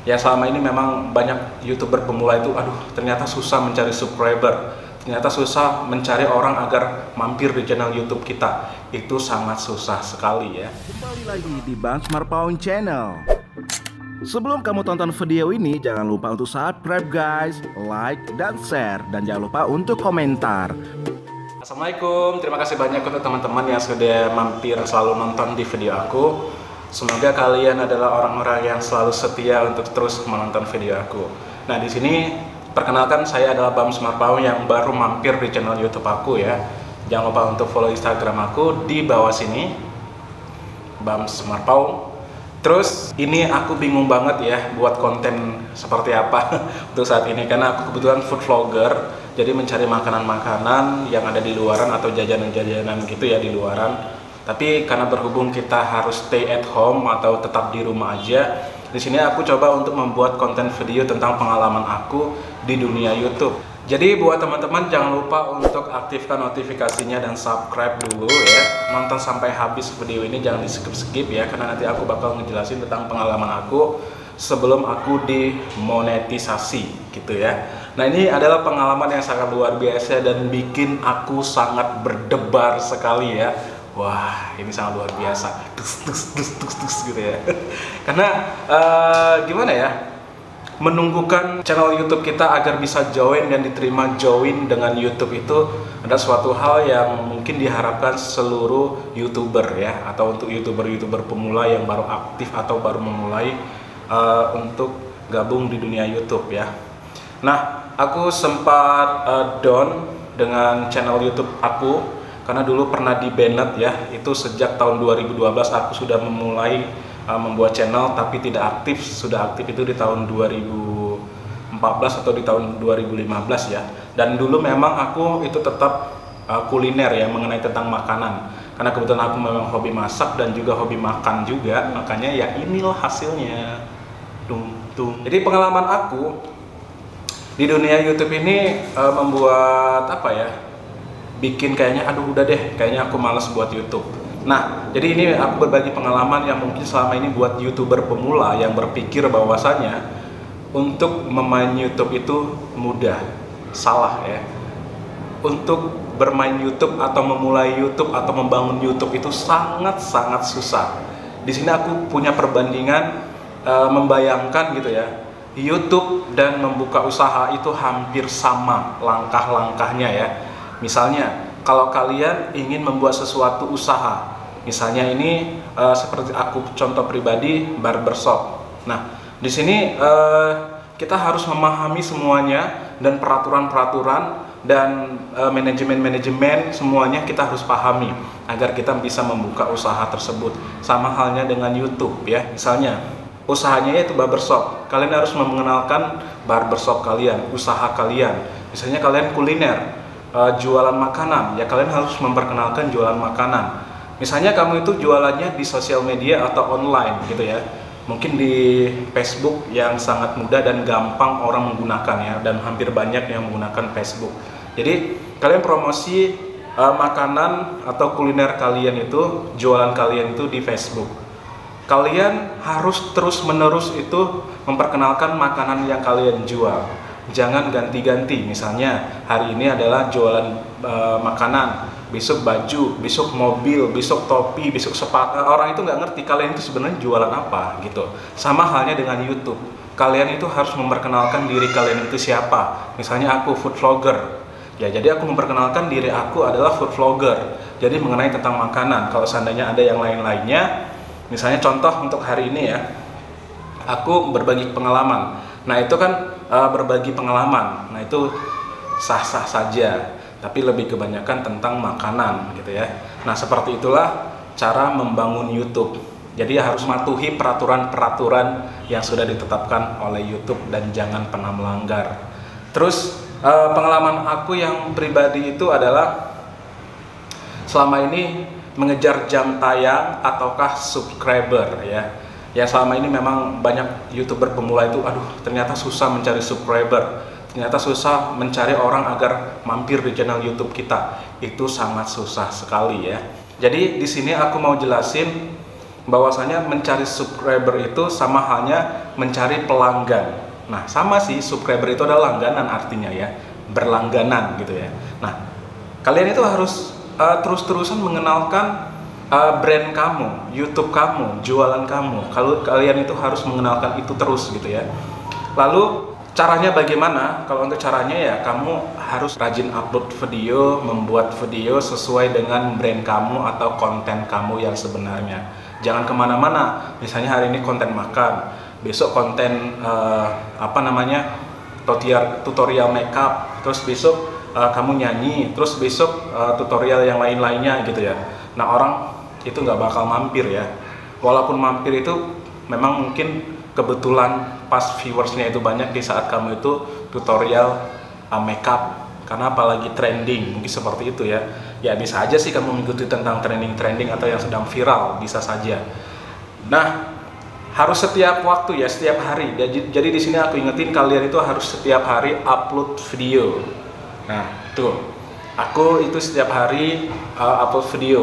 Ya selama ini memang banyak YouTuber pemula itu, aduh ternyata susah mencari subscriber, ternyata susah mencari orang agar mampir di channel YouTube kita. Itu sangat susah sekali ya. Kembali lagi di Bang Smartphone Channel. Sebelum kamu tonton video ini, jangan lupa untuk subscribe guys, like dan share, dan jangan lupa untuk komentar. Assalamualaikum, terima kasih banyak untuk teman-teman yang sudah mampir selalu nonton di video aku. Semoga kalian adalah orang-orang yang selalu setia untuk terus menonton video aku. Nah, di sini perkenalkan, saya adalah Bam Smartphone yang baru mampir di channel YouTube aku ya. Jangan lupa untuk follow Instagram aku di bawah sini, Bam Smartphone. Terus ini aku bingung banget ya buat konten seperti apa untuk saat ini, karena aku kebetulan food vlogger, jadi mencari makanan-makanan yang ada di luaran atau jajanan-jajanan gitu ya di luaran. Tapi karena berhubung kita harus stay at home atau tetap di rumah aja, di sini aku coba untuk membuat konten video tentang pengalaman aku di dunia YouTube. Jadi buat teman-teman jangan lupa untuk aktifkan notifikasinya dan subscribe dulu ya. Nonton sampai habis video ini, jangan di skip-skip ya, karena nanti aku bakal ngejelasin tentang pengalaman aku sebelum aku dimonetisasi gitu ya. Nah, ini adalah pengalaman yang sangat luar biasa dan bikin aku sangat berdebar sekali ya. Wah, ini sangat luar biasa, dus gitu ya. Karena gimana ya, menunggukan channel YouTube kita agar bisa join dan diterima join dengan YouTube itu ada suatu hal yang mungkin diharapkan seluruh YouTuber ya, atau untuk YouTuber pemula yang baru aktif atau baru memulai untuk gabung di dunia YouTube ya. Nah, aku sempat down dengan channel YouTube aku karena dulu pernah di-banned ya. Itu sejak tahun 2012 aku sudah memulai membuat channel tapi tidak aktif. Sudah aktif itu di tahun 2014 atau di tahun 2015 ya. Dan dulu memang aku itu tetap kuliner ya, mengenai tentang makanan. Karena kebetulan aku memang hobi masak dan juga hobi makan juga, makanya ya inilah hasilnya. Jadi pengalaman aku di dunia YouTube ini membuat apa ya, bikin kayaknya aduh udah deh, kayaknya aku males buat YouTube. Nah, jadi ini aku berbagi pengalaman yang mungkin selama ini buat YouTuber pemula yang berpikir bahwasanya untuk memain YouTube itu mudah. Salah ya. Untuk bermain YouTube atau memulai YouTube atau membangun YouTube itu sangat-sangat susah. Di sini aku punya perbandingan, membayangkan gitu ya. YouTube dan membuka usaha itu hampir sama langkah-langkahnya ya. Misalnya, kalau kalian ingin membuat sesuatu usaha, misalnya ini seperti aku contoh pribadi barbershop. Nah, di sini kita harus memahami semuanya dan peraturan-peraturan dan manajemen-manajemen semuanya kita harus pahami agar kita bisa membuka usaha tersebut. Sama halnya dengan YouTube ya. Misalnya, usahanya yaitu barbershop. Kalian harus mengenalkan barbershop kalian, usaha kalian. Misalnya kalian kuliner, jualan makanan, ya kalian harus memperkenalkan jualan makanan. Misalnya kamu itu jualannya di sosial media atau online gitu ya, mungkin di Facebook yang sangat mudah dan gampang orang menggunakan ya, dan hampir banyak yang menggunakan Facebook. Jadi kalian promosi makanan atau kuliner kalian itu, jualan kalian itu di Facebook. Kalian harus terus-menerus itu memperkenalkan makanan yang kalian jual. Jangan ganti-ganti, misalnya hari ini adalah jualan makanan, besok baju, besok mobil, besok topi, besok sepatu. Orang itu nggak ngerti kalian itu sebenarnya jualan apa gitu. Sama halnya dengan YouTube, kalian itu harus memperkenalkan diri kalian itu siapa. Misalnya aku food vlogger, ya jadi aku memperkenalkan diri aku adalah food vlogger, jadi mengenai tentang makanan. Kalau seandainya ada yang lain-lainnya, misalnya contoh untuk hari ini ya, aku berbagi pengalaman. Nah itu kan berbagi pengalaman, nah itu sah-sah saja, tapi lebih kebanyakan tentang makanan gitu ya. Nah seperti itulah cara membangun YouTube. Jadi harus mematuhi peraturan-peraturan yang sudah ditetapkan oleh YouTube dan jangan pernah melanggar. Terus pengalaman aku yang pribadi itu adalah selama ini mengejar jam tayang ataukah subscriber ya. Ya selama ini memang banyak YouTuber pemula itu, aduh ternyata susah mencari subscriber, ternyata susah mencari orang agar mampir di channel YouTube kita. Itu sangat susah sekali ya. Jadi di sini aku mau jelasin bahwasanya mencari subscriber itu sama halnya mencari pelanggan. Nah, sama sih, subscriber itu adalah langganan artinya ya, berlangganan gitu ya. Nah, kalian itu harus terus-terusan mengenalkan brand kamu, YouTube kamu, jualan kamu. Kalau kalian itu harus mengenalkan itu terus gitu ya. Lalu caranya bagaimana? Kalau untuk caranya ya kamu harus rajin upload video, membuat video sesuai dengan brand kamu atau konten kamu yang sebenarnya. Jangan kemana-mana. Misalnya hari ini konten makan, besok konten tutorial makeup, terus besok kamu nyanyi, terus besok tutorial yang lain-lainnya gitu ya. Nah, orang itu nggak bakal mampir ya. Walaupun mampir itu memang mungkin kebetulan pas viewersnya itu banyak di saat kamu itu tutorial makeup, karena apalagi trending, mungkin seperti itu ya. Ya bisa aja sih kamu mengikuti tentang trending atau yang sedang viral, bisa saja. Nah, harus setiap waktu ya, setiap hari. Jadi di sini aku ingetin kalian itu harus setiap hari upload video. Nah, tuh, aku itu setiap hari upload video.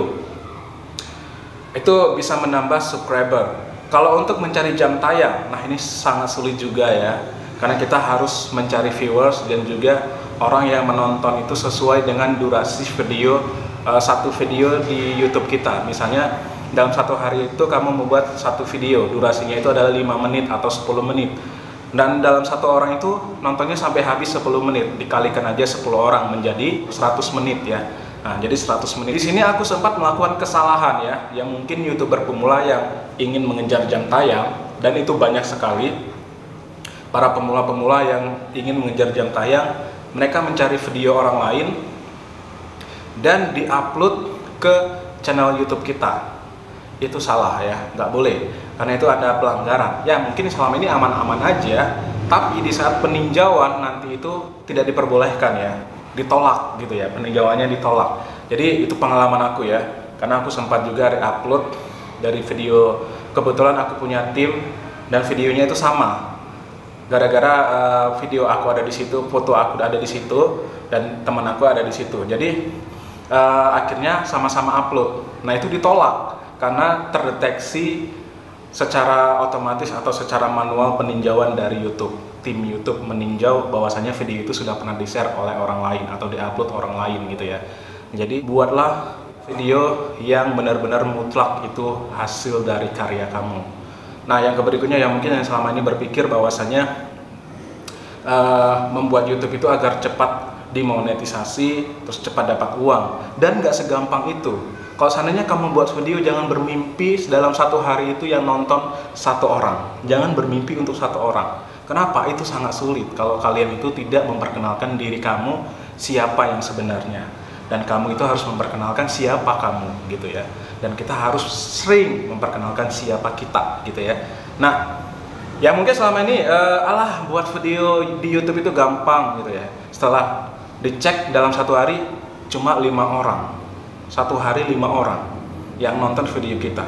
Itu bisa menambah subscriber. Kalau untuk mencari jam tayang, nah ini sangat sulit juga ya. Karena kita harus mencari viewers dan juga orang yang menonton itu sesuai dengan durasi video, satu video di YouTube kita. Misalnya dalam satu hari itu kamu membuat satu video, durasinya itu adalah 5 menit atau 10 menit. Dan dalam satu orang itu nontonnya sampai habis 10 menit, dikalikan aja 10 orang menjadi 100 menit ya. Nah, jadi 100 menit. Di sini aku sempat melakukan kesalahan ya, yang mungkin YouTuber pemula yang ingin mengejar jam tayang, dan itu banyak sekali para pemula-pemula yang ingin mengejar jam tayang, mereka mencari video orang lain dan diupload ke channel YouTube kita. Itu salah ya, nggak boleh, karena itu ada pelanggaran. Ya mungkin selama ini aman-aman aja, tapi di saat peninjauan nanti itu tidak diperbolehkan ya, ditolak gitu ya, peninjauannya ditolak. Jadi itu pengalaman aku ya, karena aku sempat juga re-upload dari video, kebetulan aku punya tim dan videonya itu sama. Gara-gara video aku ada di situ, foto aku ada di situ, dan teman aku ada di situ. Jadi akhirnya sama-sama upload. Nah itu ditolak karena terdeteksi secara otomatis atau secara manual peninjauan dari YouTube. Tim YouTube meninjau bahwasanya video itu sudah pernah di-share oleh orang lain atau di-upload orang lain gitu ya. Jadi buatlah video yang benar-benar mutlak itu hasil dari karya kamu. Nah yang berikutnya yang mungkin yang selama ini berpikir bahwasanya membuat YouTube itu agar cepat dimonetisasi, terus cepat dapat uang, dan nggak segampang itu. Kalau seandainya kamu buat video, jangan bermimpi dalam satu hari itu yang nonton satu orang. Jangan bermimpi untuk satu orang. Kenapa? Itu sangat sulit kalau kalian itu tidak memperkenalkan diri kamu siapa yang sebenarnya. Dan kamu itu harus memperkenalkan siapa kamu gitu ya. Dan kita harus sering memperkenalkan siapa kita gitu ya. Nah, ya mungkin selama ini alah buat video di YouTube itu gampang gitu ya. Setelah dicek dalam satu hari cuma 5 orang. Satu hari 5 orang yang nonton video kita.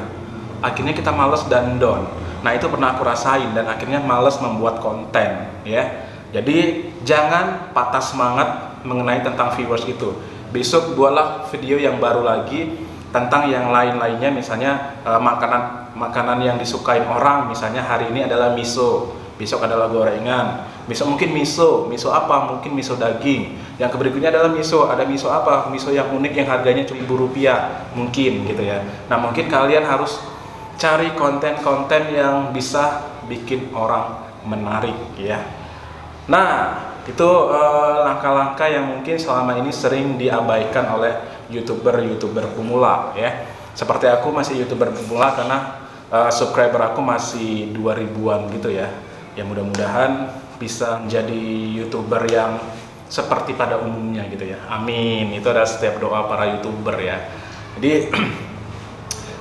Akhirnya kita males dan down. Nah itu pernah aku rasain dan akhirnya males membuat konten ya. Jadi jangan patah semangat mengenai tentang viewers itu. Besok buatlah video yang baru lagi tentang yang lain-lainnya, misalnya makanan yang disukain orang. Misalnya hari ini adalah miso, besok adalah gorengan, besok mungkin miso apa? Mungkin miso daging. Yang berikutnya adalah miso, ada miso apa? Miso yang unik yang harganya cuma Rp1.000 mungkin gitu ya. Nah mungkin kalian harus cari konten-konten yang bisa bikin orang menarik ya. Nah itu langkah-langkah yang mungkin selama ini sering diabaikan oleh YouTuber pemula ya. Seperti aku masih YouTuber pemula karena subscriber aku masih 2000-an gitu ya. Ya mudah-mudahan bisa menjadi YouTuber yang seperti pada umumnya gitu ya. Amin. Itu adalah setiap doa para YouTuber ya. Jadi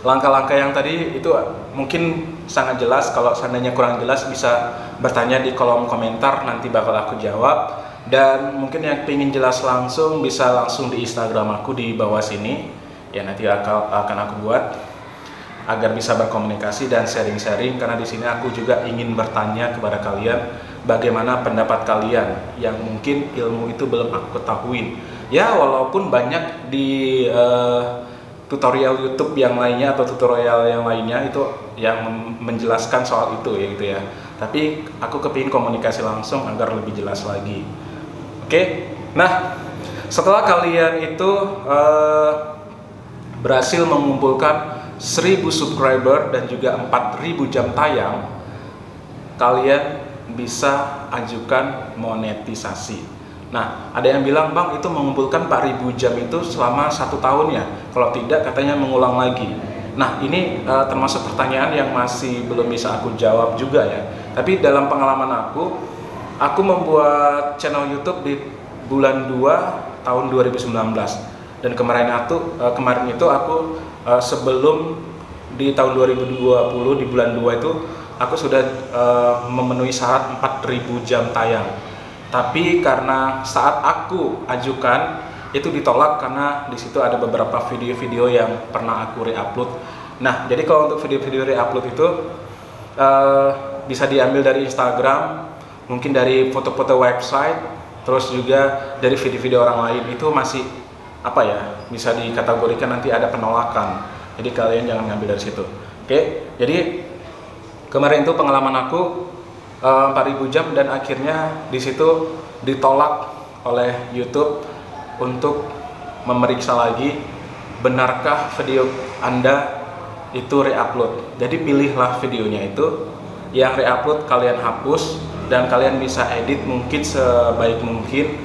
langkah-langkah yang tadi itu mungkin sangat jelas. Kalau seandainya kurang jelas bisa bertanya di kolom komentar, nanti bakal aku jawab. Dan mungkin yang pengen jelas langsung bisa langsung di Instagram aku di bawah sini ya, nanti akan aku buat agar bisa berkomunikasi dan sharing-sharing, karena di sini aku juga ingin bertanya kepada kalian bagaimana pendapat kalian yang mungkin ilmu itu belum aku ketahui ya. Walaupun banyak di tutorial YouTube yang lainnya atau tutorial yang lainnya itu yang menjelaskan soal itu ya gitu ya. Tapi aku kepingin komunikasi langsung agar lebih jelas lagi. Oke, nah setelah kalian itu berhasil mengumpulkan 1000 subscriber dan juga 4000 jam tayang, kalian bisa ajukan monetisasi. Nah, ada yang bilang, Bang, itu mengumpulkan 4000 jam itu selama 1 tahun ya? Kalau tidak, katanya mengulang lagi. Nah, ini termasuk pertanyaan yang masih belum bisa aku jawab juga ya. Tapi dalam pengalaman aku membuat channel YouTube di bulan 2 tahun 2019. Dan kemarin itu aku sebelum di tahun 2020 di bulan 2 itu aku sudah memenuhi syarat 4000 jam tayang. Tapi karena saat aku ajukan itu ditolak karena di situ ada beberapa video-video yang pernah aku re-upload. Nah, jadi kalau untuk video-video re-upload itu bisa diambil dari Instagram, mungkin dari foto-foto website, terus juga dari video-video orang lain. Itu masih bisa dikategorikan nanti ada penolakan. Jadi kalian jangan ngambil dari situ. Oke, jadi kemarin itu pengalaman aku 4000 jam dan akhirnya di situ ditolak oleh YouTube untuk memeriksa lagi benarkah video Anda itu re-upload. Jadi pilihlah videonya itu yang re-upload, kalian hapus dan kalian bisa edit mungkin sebaik mungkin,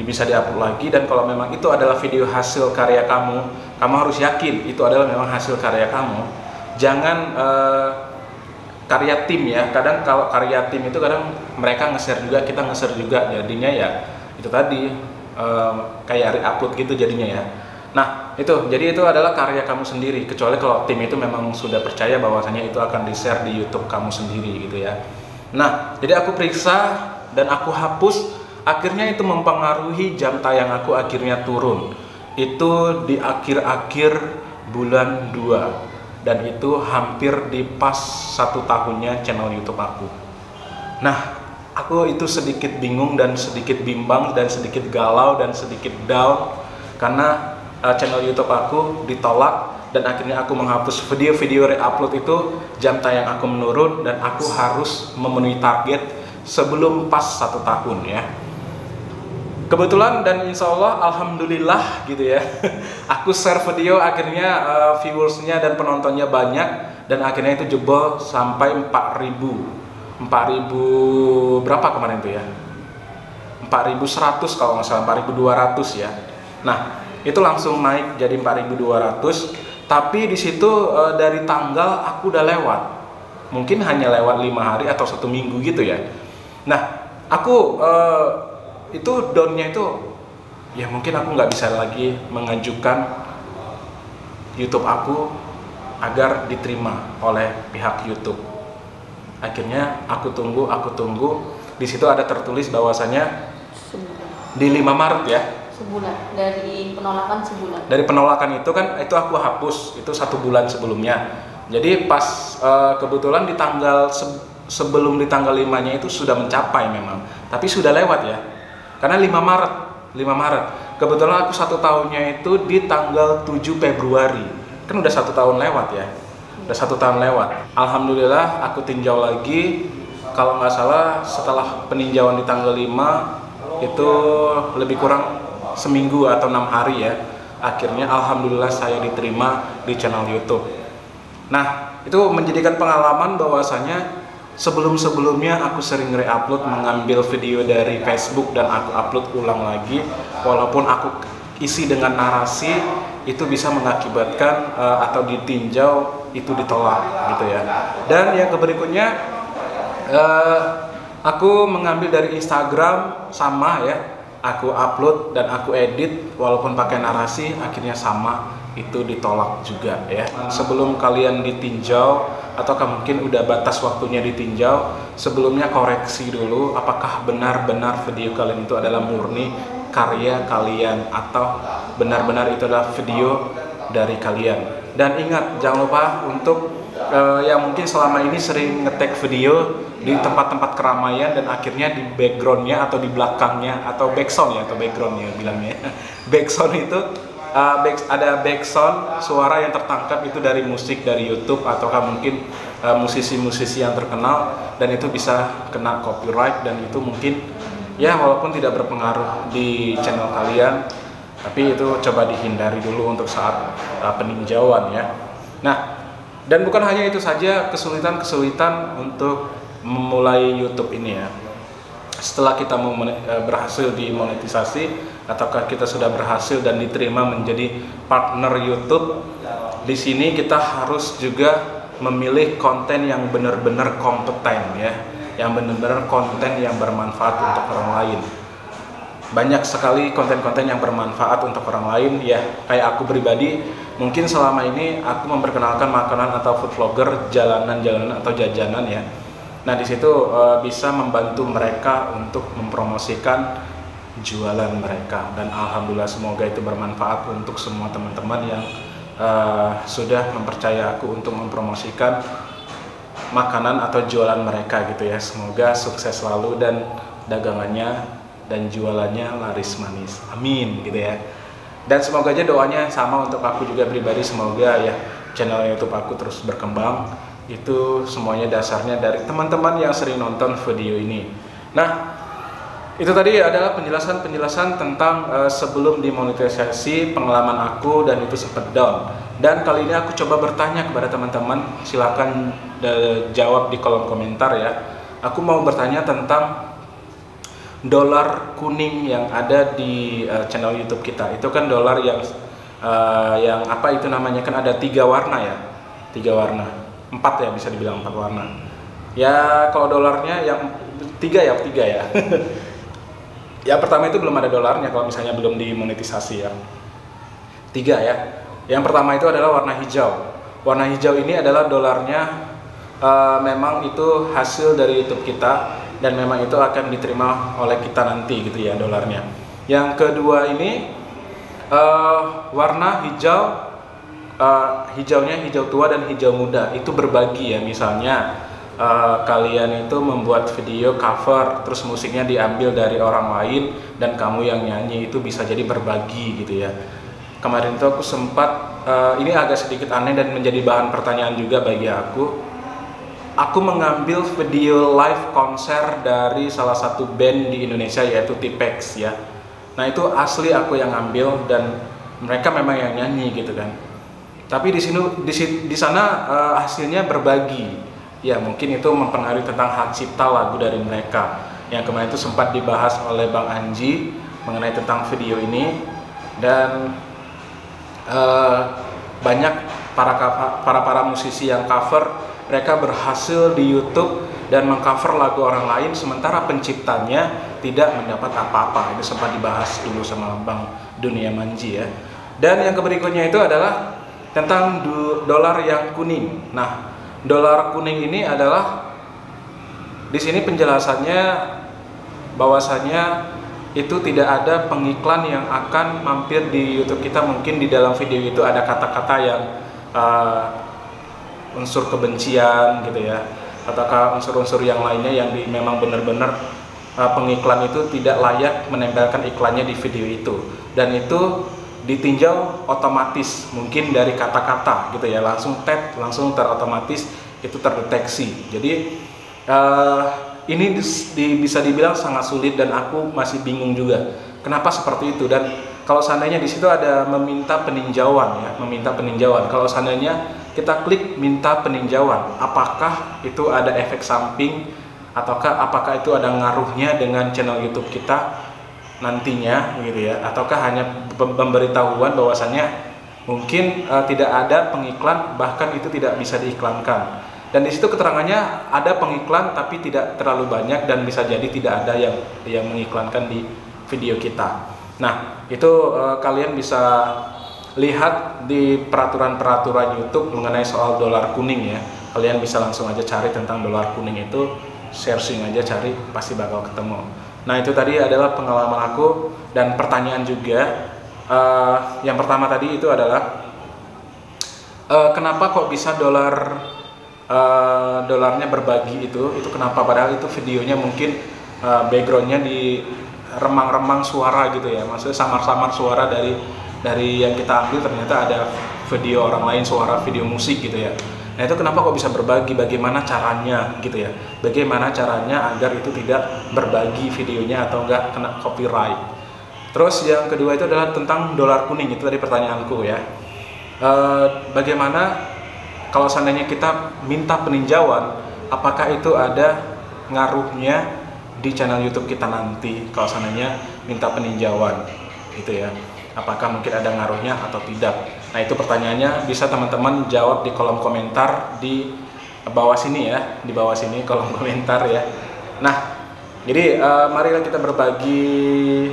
bisa di-upload lagi. Dan kalau memang itu adalah video hasil karya kamu harus yakin itu adalah memang hasil karya kamu. Jangan karya tim ya, kadang kalau karya tim itu kadang mereka nge-share juga, kita nge-share juga, jadinya ya itu tadi kayak re-upload gitu jadinya ya. Nah jadi itu adalah karya kamu sendiri, kecuali kalau tim itu memang sudah percaya bahwasanya itu akan di-share di YouTube kamu sendiri gitu ya. Nah, jadi aku periksa dan aku hapus, akhirnya itu mempengaruhi jam tayang aku akhirnya turun. Itu di akhir-akhir bulan 2. Dan itu hampir di pas 1 tahunnya channel YouTube aku. Nah, aku itu sedikit bingung dan sedikit bimbang dan sedikit galau dan sedikit down karena channel YouTube aku ditolak dan akhirnya aku menghapus video-video re-upload itu, jam tayang aku menurun dan aku harus memenuhi target sebelum pas 1 tahun ya. Kebetulan dan insya Allah alhamdulillah gitu ya, aku share video akhirnya viewersnya dan penontonnya banyak dan akhirnya itu jebol sampai 4000 berapa kemarin itu ya, 4100 kalau nggak salah, 4200 ya. Nah itu langsung naik jadi 4200, tapi di situ dari tanggal aku udah lewat, mungkin hanya lewat 5 hari atau 1 minggu gitu ya. Nah aku itu downnya itu ya mungkin aku nggak bisa lagi mengajukan YouTube aku agar diterima oleh pihak YouTube. Akhirnya aku tunggu di situ ada tertulis bahwasanya di 5 Maret ya, sebulan dari penolakan, sebulan dari penolakan itu kan itu aku hapus itu 1 bulan sebelumnya. Jadi pas kebetulan di tanggal sebelum di tanggal 5-nya itu sudah mencapai memang, tapi sudah lewat ya. Karena 5 Maret. Kebetulan aku 1 tahunnya itu di tanggal 7 Februari. Kan udah 1 tahun lewat ya. Udah 1 tahun lewat. Alhamdulillah aku tinjau lagi. Kalau nggak salah setelah peninjauan di tanggal 5 itu lebih kurang seminggu atau 6 hari ya. Akhirnya alhamdulillah saya diterima di channel YouTube. Nah, itu menjadikan pengalaman bahwasanya sebelum-sebelumnya aku sering re-upload, mengambil video dari Facebook dan aku upload ulang lagi, walaupun aku isi dengan narasi, itu bisa mengakibatkan atau ditinjau itu ditolak gitu ya. Dan yang berikutnya aku mengambil dari Instagram, sama ya, aku upload dan aku edit walaupun pakai narasi, akhirnya sama, itu ditolak juga ya. Sebelum kalian ditinjau ataukah mungkin udah batas waktunya ditinjau, sebelumnya koreksi dulu apakah benar-benar video kalian itu adalah murni karya kalian atau benar-benar itu adalah video dari kalian. Dan ingat, jangan lupa untuk yang mungkin selama ini sering nge-tag video di tempat-tempat keramaian dan akhirnya di backgroundnya atau di belakangnya atau backsound ya, atau backgroundnya bilangnya backsound itu ada background suara yang tertangkap itu dari musik dari YouTube ataukah mungkin musisi-musisi yang terkenal, dan itu bisa kena copyright, dan itu mungkin ya walaupun tidak berpengaruh di channel kalian, tapi itu coba dihindari dulu untuk saat peninjauan ya. Nah, dan bukan hanya itu saja kesulitan-kesulitan untuk memulai YouTube ini ya. Setelah kita berhasil dimonetisasi ataukah kita sudah berhasil dan diterima menjadi partner YouTube, di sini kita harus juga memilih konten yang benar-benar kompeten ya, yang benar-benar konten yang bermanfaat untuk orang lain. Banyak sekali konten-konten yang bermanfaat untuk orang lain ya, kayak aku pribadi mungkin selama ini aku memperkenalkan makanan atau food vlogger, jalanan-jalanan atau jajanan ya. Nah, di situ bisa membantu mereka untuk mempromosikan jualan mereka, dan alhamdulillah semoga itu bermanfaat untuk semua teman-teman yang sudah mempercaya aku untuk mempromosikan makanan atau jualan mereka gitu ya. Semoga sukses selalu dan dagangannya dan jualannya laris manis, amin gitu ya. Dan semoga aja doanya sama untuk aku juga pribadi, semoga ya channel YouTube aku terus berkembang. Itu semuanya dasarnya dari teman-teman yang sering nonton video ini. Nah, itu tadi adalah penjelasan-penjelasan tentang sebelum dimonetisasi, pengalaman aku, dan itu sempat down. Dan kali ini aku coba bertanya kepada teman-teman, silakan jawab di kolom komentar ya. Aku mau bertanya tentang dolar kuning yang ada di channel YouTube kita. Itu kan dolar yang apa itu namanya, kan ada 3 warna ya, 3 warna, 4 ya, bisa dibilang 4 warna. Ya kalau dolarnya yang 3 ya. Ya pertama itu belum ada dolarnya kalau misalnya belum dimonetisasi ya. 3 ya. Yang pertama itu adalah warna hijau. Warna hijau ini adalah dolarnya, memang itu hasil dari YouTube kita, dan memang itu akan diterima oleh kita nanti gitu ya dolarnya. Yang kedua ini warna hijau, hijaunya hijau tua dan hijau muda, itu berbagi ya. Misalnya kalian itu membuat video cover, terus musiknya diambil dari orang lain dan kamu yang nyanyi, itu bisa jadi berbagi gitu ya. Kemarin itu aku sempat, ini agak sedikit aneh dan menjadi bahan pertanyaan juga bagi aku. Aku mengambil video live konser dari salah satu band di Indonesia yaitu Tipex ya. Nah itu asli aku yang ngambil dan mereka memang yang nyanyi gitu kan. Tapi di sana hasilnya berbagi. Ya mungkin itu mempengaruhi tentang hak cipta lagu dari mereka. Yang kemarin itu sempat dibahas oleh Bang Anji mengenai tentang video ini, dan banyak para musisi yang cover, mereka berhasil di YouTube dan mengcover lagu orang lain sementara penciptanya tidak mendapat apa-apa. Itu sempat dibahas dulu sama Bang Dunia Manji ya. Dan yang berikutnya itu adalah tentang dolar yang kuning. Nah, dolar kuning ini adalah di sini penjelasannya bahwasanya itu tidak ada pengiklan yang akan mampir di YouTube kita. Mungkin di dalam video itu ada kata-kata yang unsur kebencian gitu ya, ataukah unsur-unsur yang lainnya yang memang benar-benar pengiklan itu tidak layak menempelkan iklannya di video itu, dan itu ditinjau otomatis mungkin dari kata-kata gitu ya, langsung terotomatis itu terdeteksi. Jadi ini bisa dibilang sangat sulit dan aku masih bingung juga kenapa seperti itu. Dan kalau seandainya di situ ada meminta peninjauan ya, kalau seandainya kita klik minta peninjauan, apakah itu ada efek samping ataukah apakah itu ada ngaruhnya dengan channel YouTube kita nantinya gitu ya, ataukah hanya pemberitahuan bahwasannya mungkin tidak ada pengiklan, bahkan itu tidak bisa diiklankan. Dan di situ keterangannya ada pengiklan tapi tidak terlalu banyak, dan bisa jadi tidak ada yang mengiklankan di video kita. Nah, itu kalian bisa lihat di peraturan-peraturan YouTube mengenai soal dolar kuning ya. Kalian bisa langsung aja cari tentang dolar kuning itu, searching aja cari, pasti bakal ketemu. Nah itu tadi adalah pengalaman aku dan pertanyaan juga. Yang pertama tadi itu adalah kenapa kok bisa dolarnya berbagi itu kenapa, padahal itu videonya mungkin backgroundnya di remang-remang suara gitu ya, maksudnya samar-samar suara dari dari yang kita ambil ternyata ada video orang lain, suara video musik gitu ya. Nah itu kenapa kok bisa berbagi, bagaimana caranya gitu ya, bagaimana caranya agar itu tidak berbagi videonya atau enggak kena copyright. Terus yang kedua itu adalah tentang dolar kuning, itu tadi pertanyaanku ya. Bagaimana kalau seandainya kita minta peninjauan, apakah itu ada ngaruhnya di channel YouTube kita nanti kalau seandainya minta peninjauan gitu ya, apakah mungkin ada ngaruhnya atau tidak. Nah itu pertanyaannya bisa teman-teman jawab di kolom komentar di bawah sini ya, di bawah sini kolom komentar ya. Nah jadi marilah kita berbagi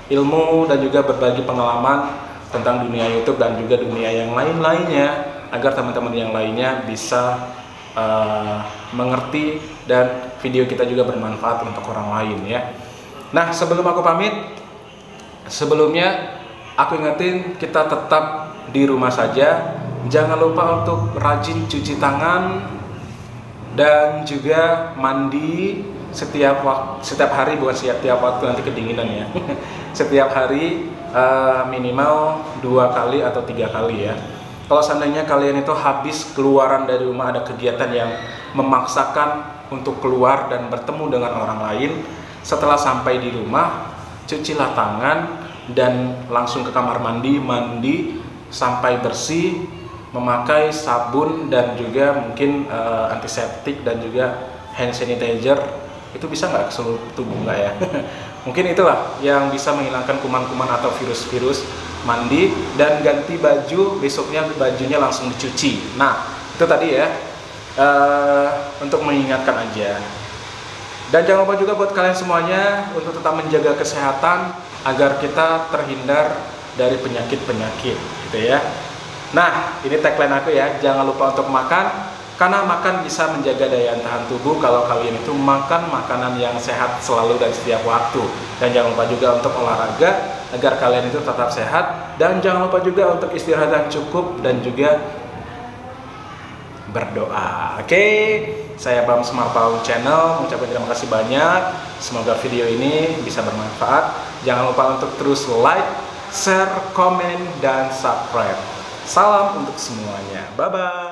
ilmu dan juga berbagi pengalaman tentang dunia YouTube dan juga dunia yang lain-lainnya, agar teman-teman yang lainnya bisa mengerti dan video kita juga bermanfaat untuk orang lain ya. Nah sebelum aku pamit, sebelumnya aku ingetin kita tetap di rumah saja, jangan lupa untuk rajin cuci tangan dan juga mandi setiap hari, bukan setiap waktu nanti kedinginan ya. Setiap hari minimal 2 kali atau 3 kali ya. Kalau seandainya kalian itu habis keluaran dari rumah, ada kegiatan yang memaksakan untuk keluar dan bertemu dengan orang lain, setelah sampai di rumah cucilah tangan dan langsung ke kamar mandi sampai bersih, memakai sabun dan juga mungkin antiseptik dan juga hand sanitizer. Itu bisa nggak ke seluruh tubuh nggak ya? Mungkin itulah yang bisa menghilangkan kuman-kuman atau virus-virus. Mandi dan ganti baju, besoknya bajunya langsung dicuci. Nah itu tadi ya, untuk mengingatkan aja. Dan jangan lupa juga buat kalian semuanya untuk tetap menjaga kesehatan agar kita terhindar dari penyakit-penyakit gitu ya. Nah ini tagline aku ya, jangan lupa untuk makan, karena makan bisa menjaga daya tahan tubuh kalau kalian itu makan makanan yang sehat selalu dan setiap waktu. Dan jangan lupa juga untuk olahraga agar kalian itu tetap sehat, dan jangan lupa juga untuk istirahat yang cukup dan juga berdoa. Oke, saya Bam Smart Paung Channel mengucapkan terima kasih banyak. Semoga video ini bisa bermanfaat. Jangan lupa untuk terus like, share, komen, dan subscribe. Salam untuk semuanya. Bye bye.